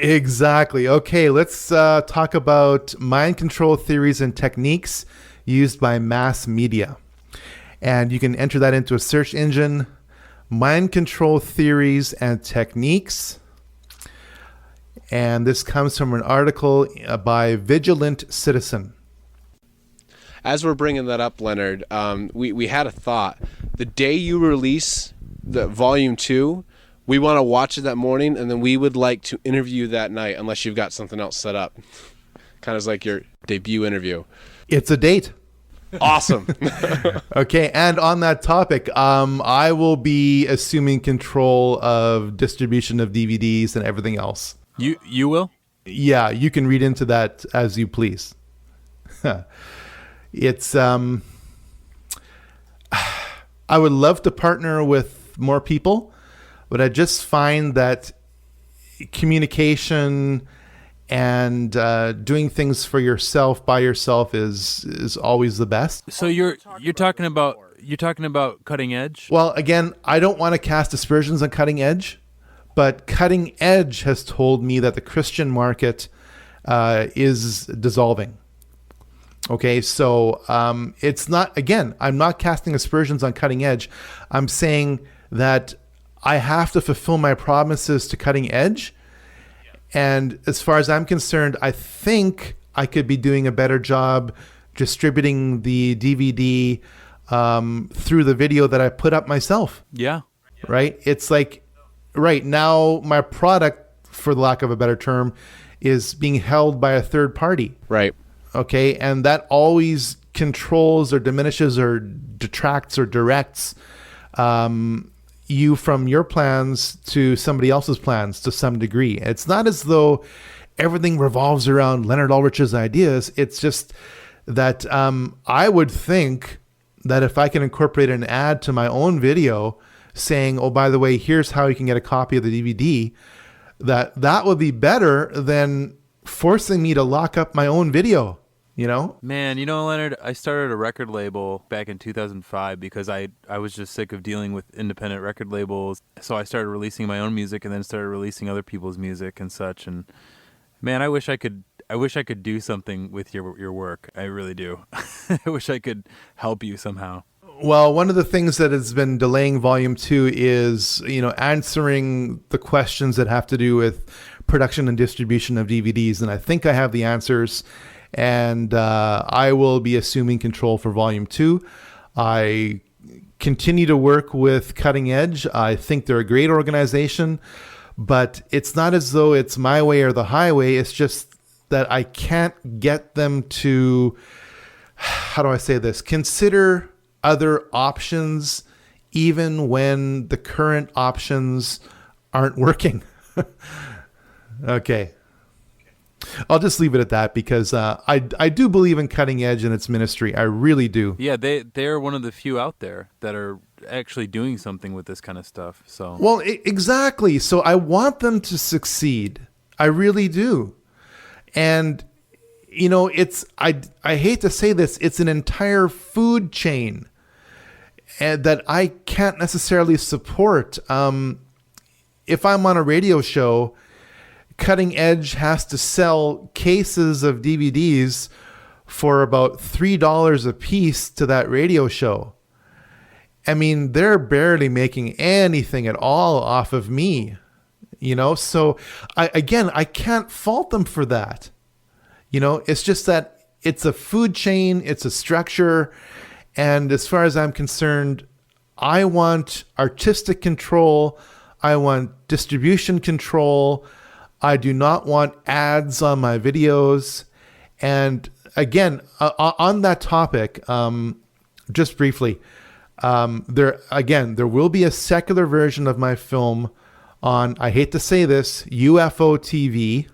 Exactly. Okay, let's talk about mind control theories and techniques used by mass media. And you can enter that into a search engine, mind control theories and techniques. And this comes from an article by Vigilant Citizen. As we're bringing that up, Leonard, we had a thought. The day you release the Volume 2, we want to watch it that morning, and then we would like to interview that night, unless you've got something else set up. Kind of like your debut interview. It's a date. Awesome. Okay, and on that topic, I will be assuming control of distribution of DVDs and everything else. You will? Yeah, you can read into that as you please. It's I would love to partner with more people, but I just find that communication and doing things for yourself by yourself is always the best. So you're talking about Cutting Edge? Well, again, I don't want to cast aspersions on Cutting Edge, but Cutting Edge has told me that the Christian market is dissolving. Okay, so it's not, again, I'm not casting aspersions on Cutting Edge. I'm saying that I have to fulfill my promises to Cutting Edge. And as far as I'm concerned, I think I could be doing a better job distributing the DVD through the video that I put up myself. Yeah. Right? It's like, right now, my product, for the lack of a better term, is being held by a third party. Right. Okay, and that always controls or diminishes or detracts or directs you from your plans to somebody else's plans to some degree. It's not as though everything revolves around Leonard Ulrich's ideas. It's just that I would think that if I can incorporate an ad to my own video saying, oh, by the way, here's how you can get a copy of the DVD, that would be better than forcing me to lock up my own video, you know? Man, you know, Leonard, I started a record label back in 2005 because I was just sick of dealing with independent record labels. So I started releasing my own music and then started releasing other people's music and such. And man, I wish I could do something with your work. I really do. I wish I could help you somehow. Well, one of the things that has been delaying Volume 2 is, answering the questions that have to do with production and distribution of DVDs. And I think I have the answers. And I will be assuming control for Volume 2. I continue to work with Cutting Edge. I think they're a great organization. But it's not as though it's my way or the highway. It's just that I can't get them to, how do I say this, consider other options even when the current options aren't working. Okay. I'll just leave it at that because I do believe in Cutting Edge and its ministry. I really do. Yeah, they're one of the few out there that are actually doing something with this kind of stuff. So well, exactly. So I want them to succeed. I really do. And it's I hate to say this, it's an entire food chain and that I can't necessarily support. If I'm on a radio show, Cutting Edge has to sell cases of DVDs for about $3 a piece to that radio show. I mean, they're barely making anything at all off of me, So I can't fault them for that. It's just that it's a food chain, it's a structure. And as far as I'm concerned, I want artistic control. I want distribution control. I do not want ads on my videos. And again, on that topic, just briefly, there will be a secular version of my film on, I hate to say this, UFO TV,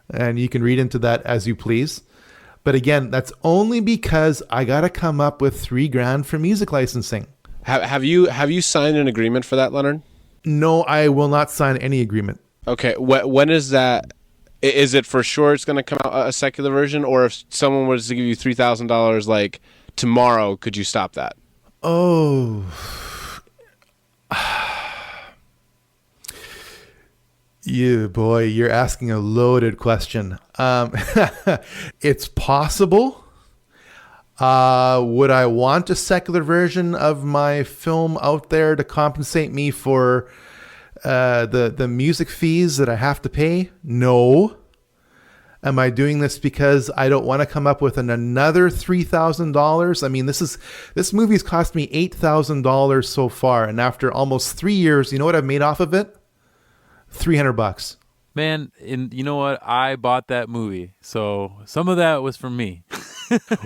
and you can read into that as you please. But again, that's only because I got to come up with $3,000 for music licensing. Have you signed an agreement for that, Leonard? No, I will not sign any agreement. Okay, when is that? Is it for sure it's going to come out a secular version, or if someone was to give you $3,000 like tomorrow, could you stop that? Oh, You boy, you're asking a loaded question. It's possible. Would I want a secular version of my film out there to compensate me for the music fees that I have to pay? No. Am I doing this because I don't want to come up with another $3,000? I mean, this movie's cost me $8,000 so far, and after almost 3 years, you know what I've made off of it? $300. Man, and you know what? I bought that movie, so some of that was from me.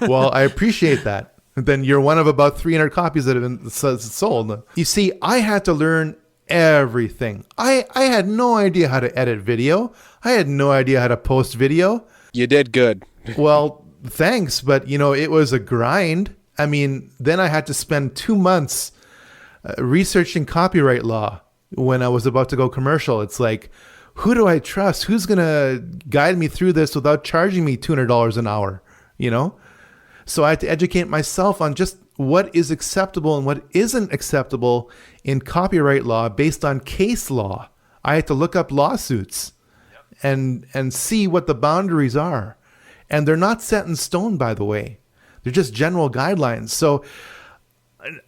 Well, I appreciate that. Then you're one of about 300 copies that have been sold. You see, I had to learn everything. I had no idea how to edit video. I had no idea how to post video. You did good. Well, thanks, but it was a grind. I mean, then I had to spend 2 months researching copyright law when I was about to go commercial. It's like, who do I trust? Who's going to guide me through this without charging me $200 an hour? So I had to educate myself on just what is acceptable and what isn't acceptable in copyright law based on case law. I had to look up lawsuits and see what the boundaries are. And they're not set in stone, by the way. They're just general guidelines. So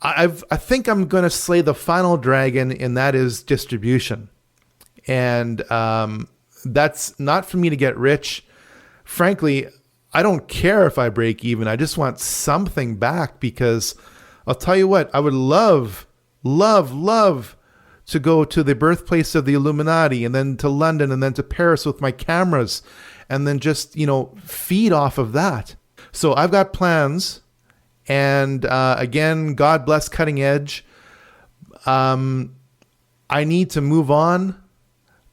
I think I'm going to slay the final dragon, and that is distribution. And that's not for me to get rich. Frankly, I don't care if I break even. I just want something back, because I'll tell you what, I would love to go to the birthplace of the Illuminati, and then to London, and then to Paris with my cameras, and then just, feed off of that. So I've got plans. And again, God bless Cutting Edge. I need to move on.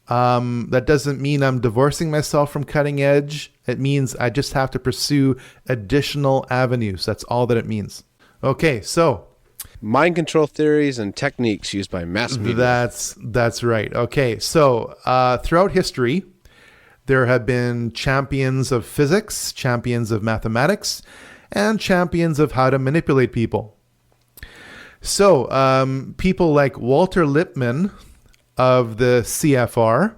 That doesn't mean I'm divorcing myself from Cutting Edge. It means I just have to pursue additional avenues. That's all that it means. Okay, so mind control theories and techniques used by mass media. That's right. Okay, so throughout history, there have been champions of physics, champions of mathematics, and champions of how to manipulate people. So people like Walter Lippmann of the CFR,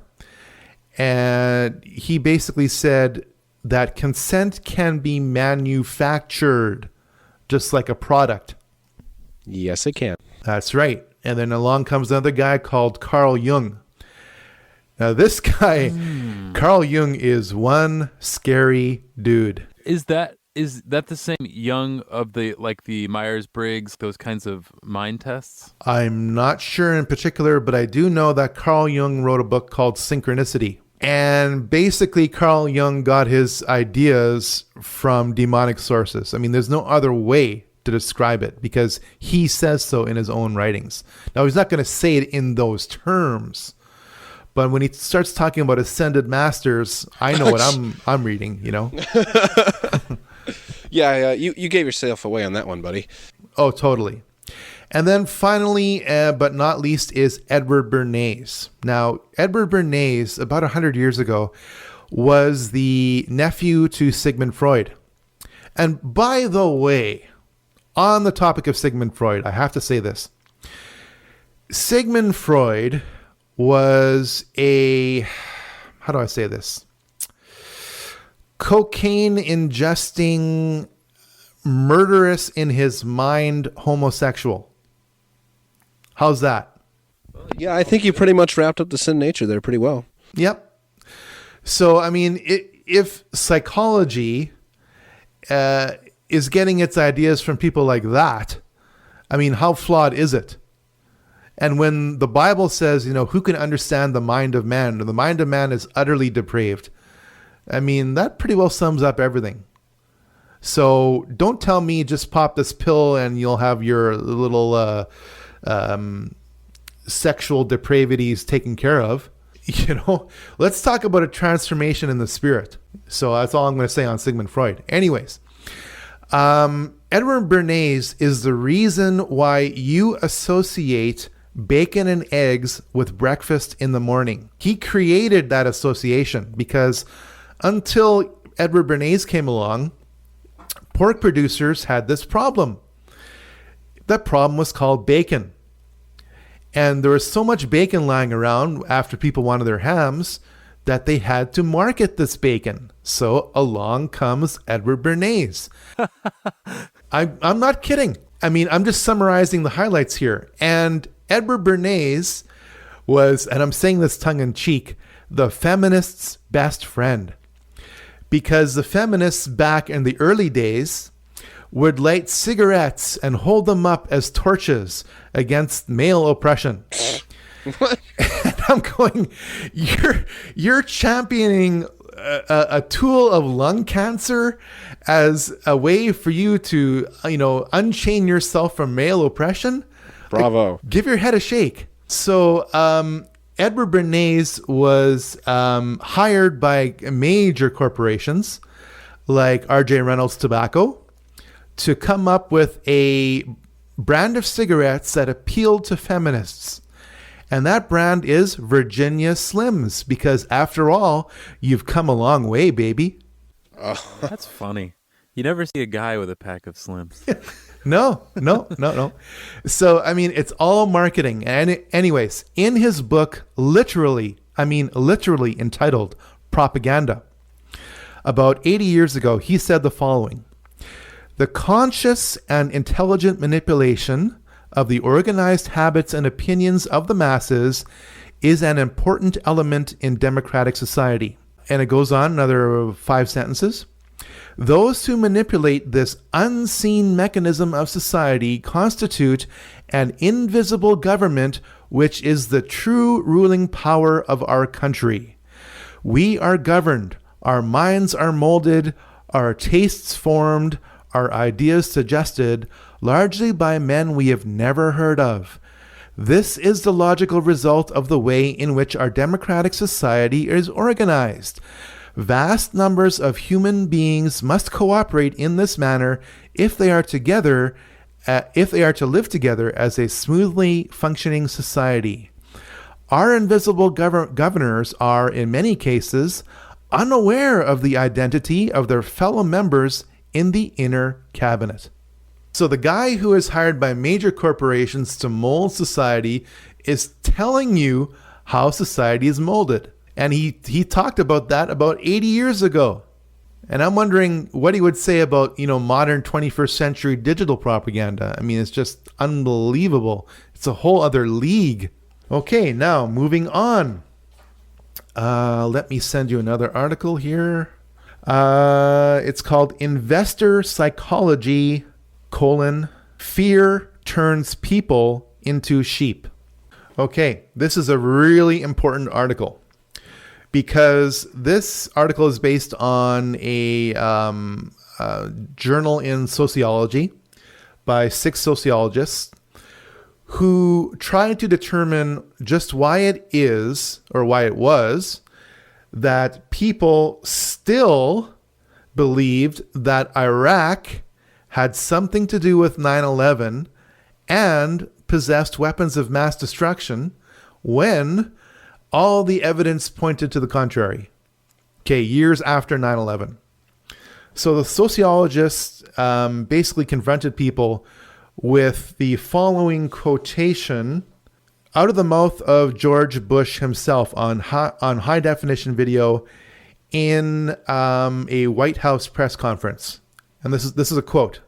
and he basically said that consent can be manufactured just like a product. Yes, it can. That's right. And then along comes another guy called Carl Jung. Now this guy, Carl Jung, is one scary dude. Is that the same Jung of the Myers-Briggs, those kinds of mind tests? I'm not sure in particular, but I do know that Carl Jung wrote a book called Synchronicity. And basically, Carl Jung got his ideas from demonic sources. I mean, there's no other way to describe it, because he says so in his own writings. Now, he's not going to say it in those terms, but when he starts talking about ascended masters, I know what I'm reading, Yeah, you gave yourself away on that one, buddy. Oh, totally. And then finally, but not least, is Edward Bernays. Now, Edward Bernays, about 100 years ago, was the nephew to Sigmund Freud. And by the way, on the topic of Sigmund Freud, I have to say this. Sigmund Freud was how do I say this? Cocaine ingesting, murderous in his mind homosexual. How's that? Yeah, I think you pretty much wrapped up the sin nature there pretty well. Yep. So, I mean, if psychology is getting its ideas from people like that, I mean, how flawed is it? And when the Bible says, who can understand the mind of man? The mind of man is utterly depraved. I mean, that pretty well sums up everything. So don't tell me just pop this pill and you'll have your little sexual depravities taken care of. Let's talk about a transformation in the spirit. So that's all I'm going to say on Sigmund Freud. Anyways, Edward Bernays is the reason why you associate bacon and eggs with breakfast in the morning. He created that association because until Edward Bernays came along, pork producers had this problem. That problem was called bacon. And there was so much bacon lying around after people wanted their hams that they had to market this bacon. So along comes Edward Bernays. I'm not kidding. I mean, I'm just summarizing the highlights here. And Edward Bernays was, and I'm saying this tongue in cheek, the feminists' best friend. Because the feminists back in the early days would light cigarettes and hold them up as torches against male oppression. What? And I'm going, you're championing a tool of lung cancer as a way for you to, unchain yourself from male oppression? Bravo. Give your head a shake. So Edward Bernays was hired by major corporations like R.J. Reynolds Tobacco to come up with a brand of cigarettes that appealed to feminists. And that brand is Virginia Slims, because after all, you've come a long way, baby. Oh. That's funny. You never see a guy with a pack of Slims. No. So, I mean, it's all marketing. And anyways, in his book, literally entitled Propaganda, about 80 years ago, he said the following: the conscious and intelligent manipulation of the organized habits and opinions of the masses is an important element in democratic society. And it goes on, another 5 sentences. Those who manipulate this unseen mechanism of society constitute an invisible government, which is the true ruling power of our country. We are governed, our minds are molded, our tastes formed, our ideas suggested, largely by men we have never heard of. This is the logical result of the way in which our democratic society is organized. Vast numbers of human beings must cooperate in this manner if they are to live together as a smoothly functioning society. Our invisible governors are, in many cases, unaware of the identity of their fellow members in the inner cabinet. So the guy who is hired by major corporations to mold society is telling you how society is molded. And he talked about that about 80 years ago. And I'm wondering what he would say about, modern 21st century digital propaganda. I mean, it's just unbelievable. It's a whole other league. Okay, now moving on. Let me send you another article here. It's called Investor Psychology, Fear Turns People into Sheep. Okay, this is a really important article because this article is based on a journal in sociology by 6 sociologists who tried to determine just why it is, or why it was, that people still believed that Iraq had something to do with 9/11 and possessed weapons of mass destruction when all the evidence pointed to the contrary. Okay, years after 9/11. So the sociologists basically confronted people with the following quotation out of the mouth of George Bush himself on high definition video in a White House press conference. And this is a quote.